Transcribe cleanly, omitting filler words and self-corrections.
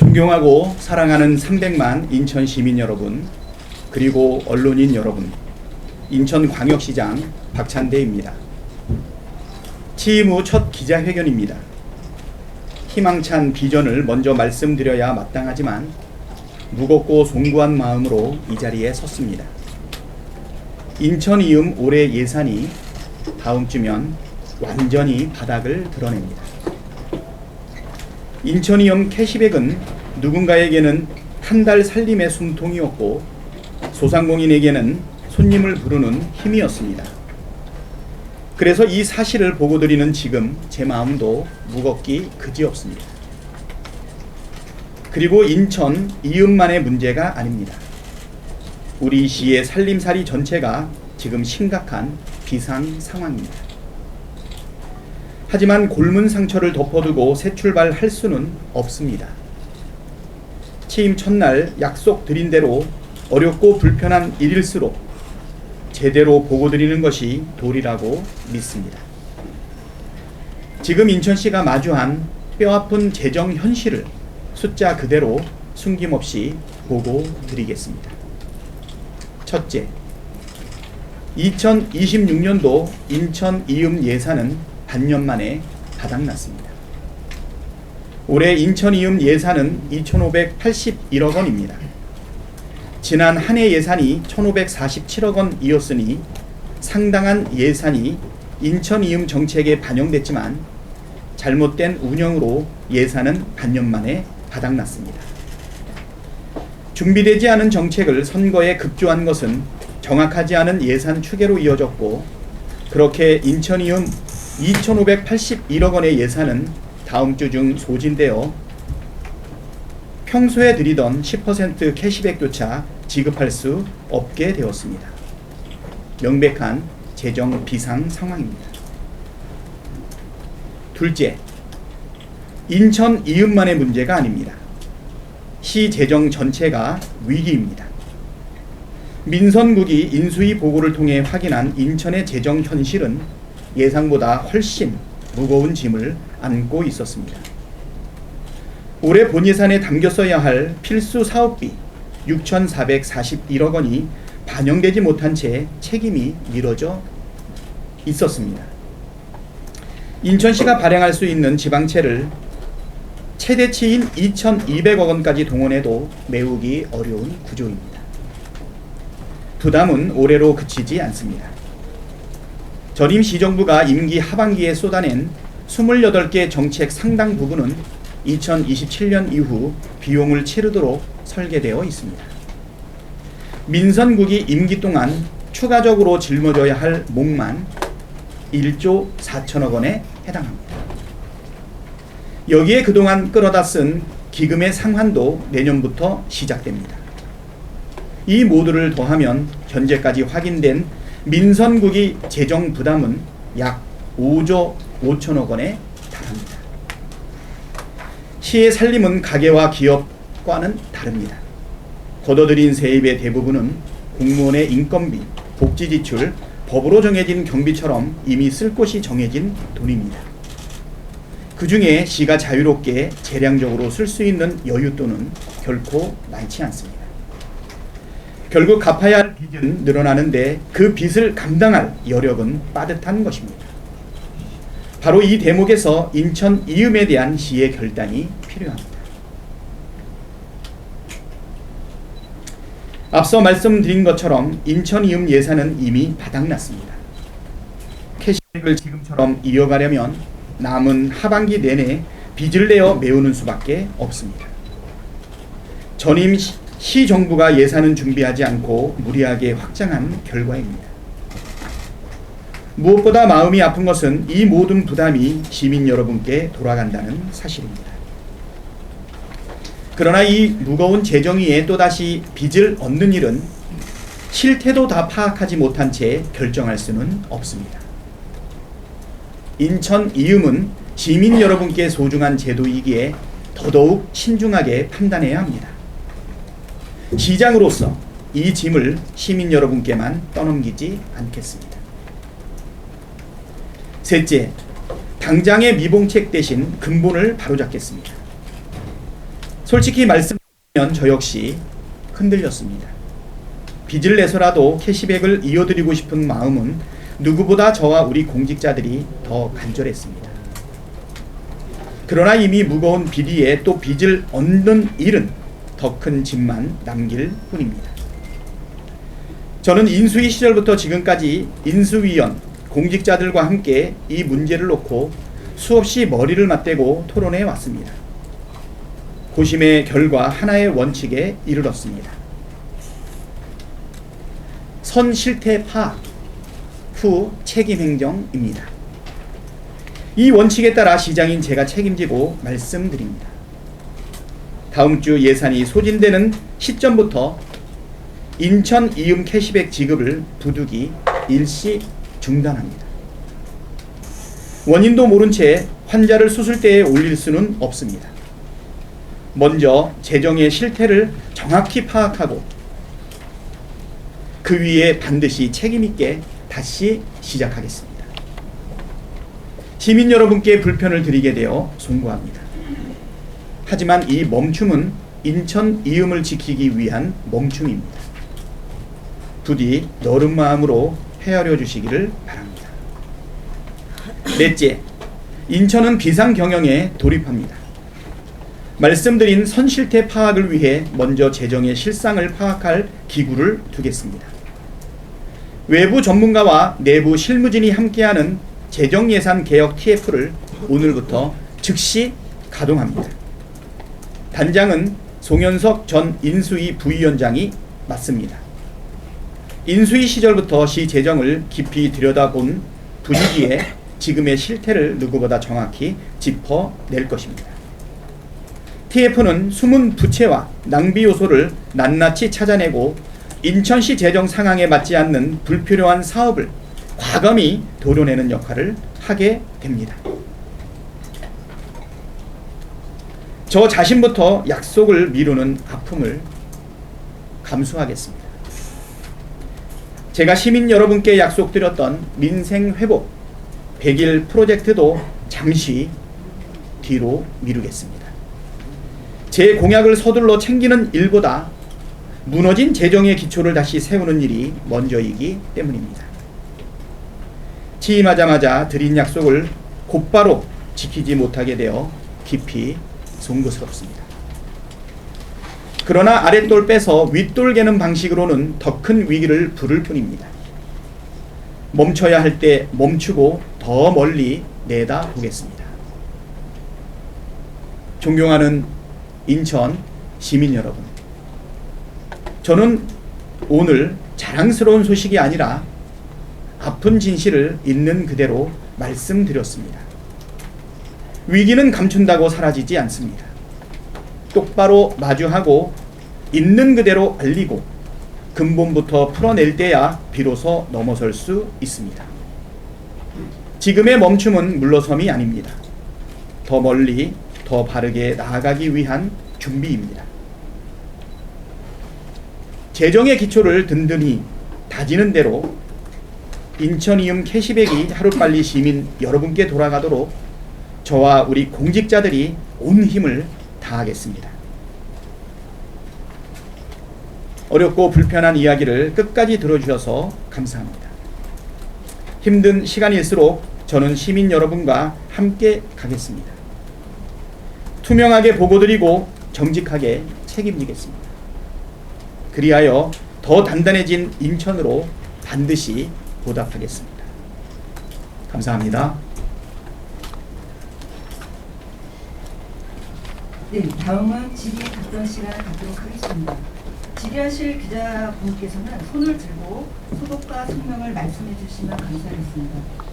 존경하고 사랑하는 300만 인천 시민 여러분, 그리고 언론인 여러분, 인천광역시장 박찬대입니다. 취임 후 첫 기자회견입니다. 희망찬 비전을 먼저 말씀드려야 마땅하지만 무겁고 송구한 마음으로 이 자리에 섰습니다. 인천이음 올해 예산이 다음 주면 완전히 바닥을 드러냅니다. 인천이음 캐시백은 누군가에게는 한 달 살림의 숨통이었고 소상공인에게는 손님을 부르는 힘이었습니다. 그래서 이 사실을 보고 드리는 지금 제 마음도 무겁기 그지없습니다. 그리고 인천 이음만의 문제가 아닙니다. 우리 시의 살림살이 전체가 지금 심각한 비상 상황입니다. 하지만 곪은 상처를 덮어두고 새 출발할 수는 없습니다. 취임 첫날 약속 드린 대로 어렵고 불편한 일일수록 제대로 보고 드리는 것이 도리라고 믿습니다. 지금 인천시가 마주한 뼈아픈 재정 현실을 숫자 그대로 숨김없이 보고 드리겠습니다. 첫째, 2026년도 인천 이음 예산은 반년 만에 바닥났습니다. 올해 인천 이음 예산은 2,581억 원입니다. 지난 한 해 예산이 1,547억 원이었으니 상당한 예산이 인천 이음 정책에 반영됐지만 잘못된 운영으로 예산은 반년 만에 바닥났습니다. 준비되지 않은 정책을 선거에 급조한 것은 정확하지 않은 예산 추계로 이어졌고, 그렇게 인천 이음 2,581억 원의 예산은 다음 주 중 소진되어 평소에 드리던 10% 캐시백조차 지급할 수 없게 되었습니다. 명백한 재정 비상 상황입니다. 둘째, 인천 이음만의 문제가 아닙니다. 시 재정 전체가 위기입니다. 민선국이 인수위 보고를 통해 확인한 인천의 재정 현실은 예상보다 훨씬 무거운 짐을 안고 있었습니다. 올해 본예산에 담겼어야 할 필수 사업비 6,441억 원이 반영되지 못한 채 책임이 미뤄져 있었습니다. 인천시가 발행할 수 있는 지방채를 최대치인 2,200억 원까지 동원해도 메우기 어려운 구조입니다. 부담은 올해로 그치지 않습니다. 전임 시정부가 임기 하반기에 쏟아낸 28개 정책 상당 부분은 2027년 이후 비용을 치르도록 설계되어 있습니다. 민선국이 임기 동안 추가적으로 짊어져야 할 몫만 1조 4천억 원에 해당합니다. 여기에 그동안 끌어다 쓴 기금의 상환도 내년부터 시작됩니다. 이 모두를 더하면 현재까지 확인된 민선국이 재정 부담은 약 5조 5천억 원에 달합니다. 시의 살림은 가계와 기업과는 다릅니다. 걷어들인 세입의 대부분은 공무원의 인건비, 복지지출, 법으로 정해진 경비처럼 이미 쓸 곳이 정해진 돈입니다. 그 중에 시가 자유롭게 재량적으로 쓸 수 있는 여윳돈은 결코 많지 않습니다. 결국 갚아야 할 빚은 늘어나는데 그 빚을 감당할 여력은 빠듯한 것입니다. 바로 이 대목에서 인천 이음에 대한 시의 결단이 필요합니다. 앞서 말씀드린 것처럼 인천 이음 예산은 이미 바닥났습니다. 캐시백을 지금처럼 이어가려면 남은 하반기 내내 빚을 내어 메우는 수밖에 없습니다. 전임 시 정부가 예산은 준비하지 않고 무리하게 확장한 결과입니다. 무엇보다 마음이 아픈 것은 이 모든 부담이 시민 여러분께 돌아간다는 사실입니다. 그러나 이 무거운 재정위에 또다시 빚을 얻는 일은 실태도 다 파악하지 못한 채 결정할 수는 없습니다. 인천 이음은 시민 여러분께 소중한 제도이기에 더더욱 신중하게 판단해야 합니다. 시장으로서 이 짐을 시민 여러분께만 떠넘기지 않겠습니다. 셋째, 당장의 미봉책 대신 근본을 바로잡겠습니다. 솔직히 말씀드리면 저 역시 흔들렸습니다. 빚을 내서라도 캐시백을 이어드리고 싶은 마음은 누구보다 저와 우리 공직자들이 더 간절했습니다. 그러나 이미 무거운 빚 위에 또 빚을 얻는 일은 더 큰 짐만 남길 뿐입니다. 저는 인수위 시절부터 지금까지 인수위원, 공직자들과 함께 이 문제를 놓고 수없이 머리를 맞대고 토론해 왔습니다. 고심의 결과 하나의 원칙에 이르렀습니다. 선실태 파악 후 책임행정입니다. 이 원칙에 따라 시장인 제가 책임지고 말씀드립니다. 다음 주 예산이 소진되는 시점부터 인천 이음 캐시백 지급을 부득이 일시 중단합니다. 원인도 모른 채 환자를 수술대에 올릴 수는 없습니다. 먼저 재정의 실태를 정확히 파악하고 그 위에 반드시 책임있게 다시 시작하겠습니다. 시민 여러분께 불편을 드리게 되어 송구합니다. 하지만 이 멈춤은 인천 이음을 지키기 위한 멈춤입니다. 부디 너른 마음으로 헤아려 주시기를 바랍니다. 넷째, 인천은 비상경영에 돌입합니다. 말씀드린 선실태 파악을 위해 먼저 재정의 실상을 파악할 기구를 두겠습니다. 외부 전문가와 내부 실무진이 함께하는 재정예산 개혁 TF를 오늘부터 즉시 가동합니다. 단장은 송현석 전 인수위 부위원장이 맡습니다. 인수위 시절부터 시 재정을 깊이 들여다본 분위기에 지금의 실태를 누구보다 정확히 짚어낼 것입니다. TF는 숨은 부채와 낭비 요소를 낱낱이 찾아내고 인천시 재정 상황에 맞지 않는 불필요한 사업을 과감히 도려내는 역할을 하게 됩니다. 저 자신부터 약속을 미루는 아픔을 감수하겠습니다. 제가 시민 여러분께 약속드렸던 민생회복 100일 프로젝트도 잠시 뒤로 미루겠습니다. 제 공약을 서둘러 챙기는 일보다 무너진 재정의 기초를 다시 세우는 일이 먼저이기 때문입니다. 취임하자마자 드린 약속을 곧바로 지키지 못하게 되어 깊이 송구스럽습니다. 그러나 아랫돌 빼서 윗돌 개는 방식으로는 더 큰 위기를 부를 뿐입니다. 멈춰야 할 때 멈추고 더 멀리 내다보겠습니다. 존경하는 인천 시민 여러분, 저는 오늘 자랑스러운 소식이 아니라 아픈 진실을 있는 그대로 말씀드렸습니다. 위기는 감춘다고 사라지지 않습니다. 똑바로 마주하고 있는 그대로 알리고 근본부터 풀어낼 때야 비로소 넘어설 수 있습니다. 지금의 멈춤은 물러섬이 아닙니다. 더 멀리 더 바르게 나아가기 위한 준비입니다. 재정의 기초를 든든히 다지는 대로 인천 이음 캐시백이 하루빨리 시민 여러분께 돌아가도록 저와 우리 공직자들이 온 힘을 다하겠습니다. 어렵고 불편한 이야기를 끝까지 들어주셔서 감사합니다. 힘든 시간일수록 저는 시민 여러분과 함께 가겠습니다. 투명하게 보고드리고 정직하게 책임지겠습니다. 그리하여 더 단단해진 인천으로 반드시 보답하겠습니다. 감사합니다. 네, 다음은 질의 답변 시간을 갖도록 하겠습니다. 질의하실 기자분께서는 손을 들고 소속과 성명을 말씀해 주시면 감사하겠습니다.